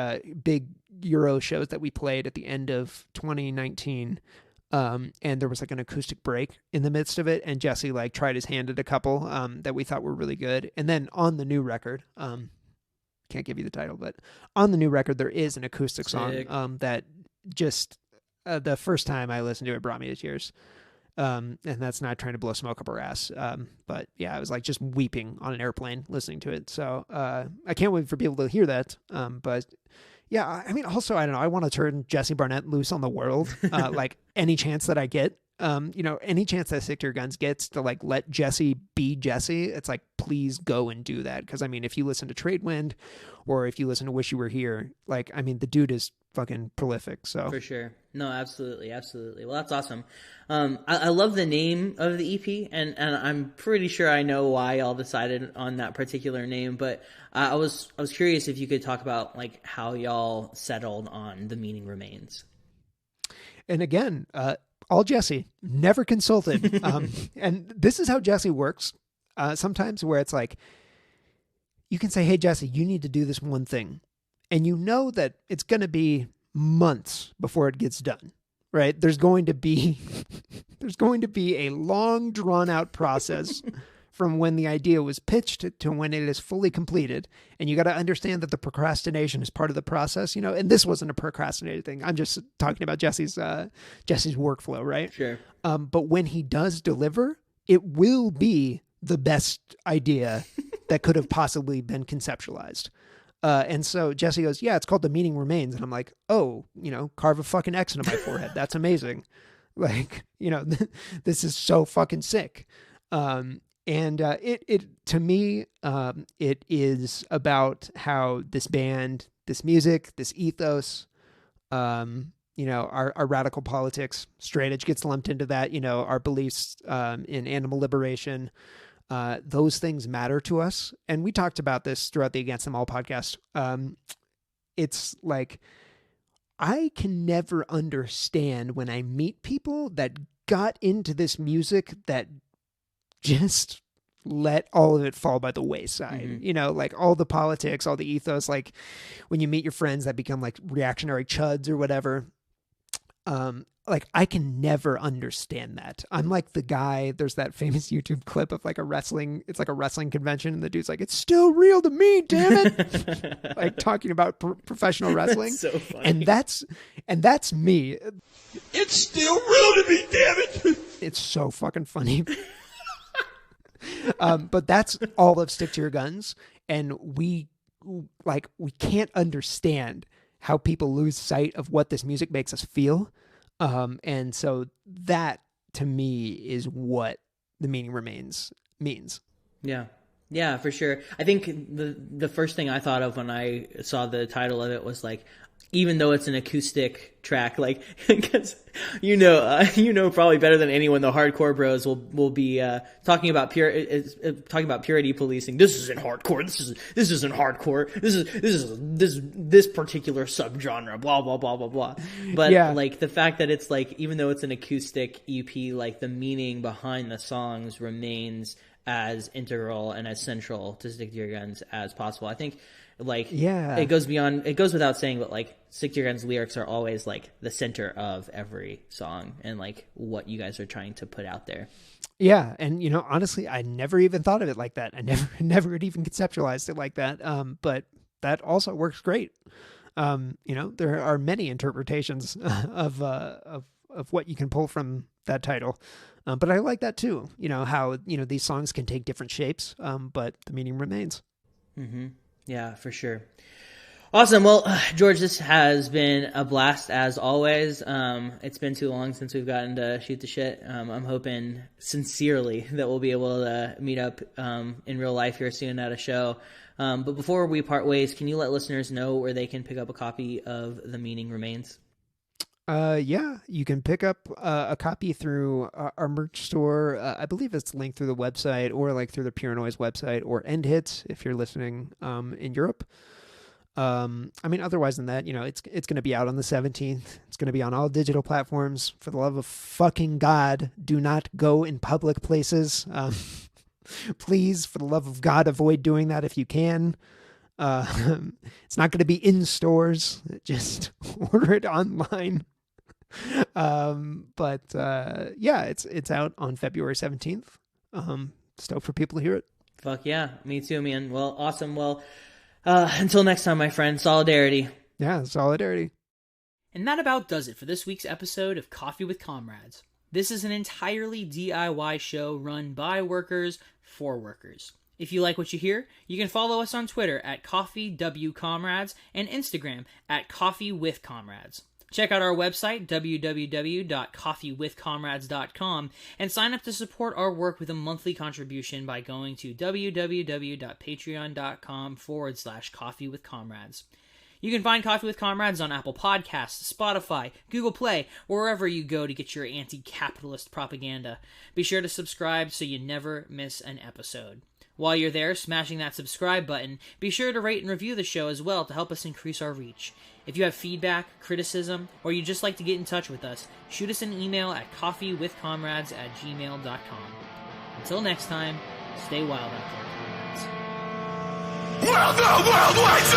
big Euro shows that we played at the end of 2019, and there was an acoustic break in the midst of it, and Jesse tried his hand at a couple that we thought were really good. And then on the new record, can't give you the title, but on the new record there is an acoustic song that just the first time I listened to it brought me to tears. And that's not trying to blow smoke up our ass. But yeah, I was just weeping on an airplane listening to it. So I can't wait for people to hear that. But yeah, I mean, also, I don't know, I want to turn Jesse Barnett loose on the world. Any chance that I get, any chance that Stick to Your Guns gets to let Jesse be Jesse, it's please go and do that. Cause I mean, if you listen to Tradewind or if you listen to Wish You Were Here, the dude is fucking prolific. So for sure. No, absolutely. Well, that's awesome. I love the name of the EP, and I'm pretty sure I know why y'all decided on that particular name, but I was curious if you could talk about how y'all settled on The Meaning Remains. And again, all Jesse, never consulted. And this is how Jesse works. Sometimes where it's you can say, hey, Jesse, you need to do this one thing. And you know that it's going to be months before it gets done, right? There's going to be a long drawn out process from when the idea was pitched to when it is fully completed. And you got to understand that the procrastination is part of the process, and this wasn't a procrastinated thing. I'm just talking about Jesse's workflow, right? Sure. But when he does deliver, it will be the best idea that could have possibly been conceptualized. And so Jesse goes, yeah, it's called The Meaning Remains. And I'm like, oh, carve a fucking X into my forehead. That's amazing. This is so fucking sick. And it to me, it is about how this band, this music, this ethos, our radical politics, straight edge gets lumped into that, our beliefs in animal liberation, those things matter to us. And we talked about this throughout the Against Them All podcast. It's I can never understand when I meet people that got into this music that just let all of it fall by the wayside. Mm-hmm. All the politics, all the ethos, when you meet your friends that become reactionary chuds or whatever. I can never understand that. I'm the guy, there's that famous YouTube clip of a wrestling convention, and the dude's it's still real to me, damn it. Talking about professional wrestling. That's so funny. And that's me. It's still real to me, damn it. It's so fucking funny. But that's all of Stick to Your Guns. And we can't understand how people lose sight of what this music makes us feel. And so that to me is what The Meaning Remains means. Yeah. Yeah, for sure. I think the first thing I thought of when I saw the title of it was even though it's an acoustic track, like, because you know probably better than anyone, the hardcore bros will be talking about purity policing. This isn't hardcore. This isn't hardcore. This particular subgenre. Blah blah blah blah blah. But like the fact that it's like, even though it's an acoustic EP, like the meaning behind the songs remains as integral and as central to Stick to Your Guns as possible. I think. Like, it goes without saying, but like Stick to Your Guns lyrics are always like the center of every song and like what you guys are trying to put out there. Yeah. And, you know, honestly, I never even thought of it like that. I never had even conceptualized it like that. But that also works great. You know, there are many interpretations of what you can pull from that title. But I like that too. You know, how, you know, these songs can take different shapes, but the meaning remains. Mm-hmm. Yeah, for sure. Awesome. Well, George, this has been a blast as always. It's been too long since we've gotten to shoot the shit. I'm hoping sincerely that we'll be able to meet up in real life here soon at a show. But before we part ways, can you let listeners know where they can pick up a copy of The Meaning Remains? Yeah, you can pick up a copy through our merch store. I believe it's linked through the website, or like through the Pure Noise website, or End Hits if you're listening in Europe. I mean, otherwise than that, you know, it's going to be out on the 17th. It's going to be on all digital platforms. For the love of fucking God, do not go in public places. Please, for the love of God, avoid doing that if you can. It's not going to be in stores. Just order it online. But yeah, it's out on February 17th. Stoked for people to hear it. Fuck yeah, me too, man. Well, awesome. Well, until next time, my friend, solidarity. Yeah, solidarity. And that about does it for this week's episode of Coffee with Comrades. This is an entirely DIY show run by workers for workers. If you like what you hear, you can follow us on Twitter at CoffeeWComrades and Instagram at CoffeeWithComrades. Check out our website, www.coffeewithcomrades.com, and sign up to support our work with a monthly contribution by going to www.patreon.com/coffeewithcomrades. You can find Coffee with Comrades on Apple Podcasts, Spotify, Google Play, or wherever you go to get your anti-capitalist propaganda. Be sure to subscribe so you never miss an episode. While you're there, smashing that subscribe button, be sure to rate and review the show as well to help us increase our reach. If you have feedback, criticism, or you'd just like to get in touch with us, shoot us an email at coffeewithcomrades@gmail.com. Until next time, stay wild out there, comrades. Well, the world waits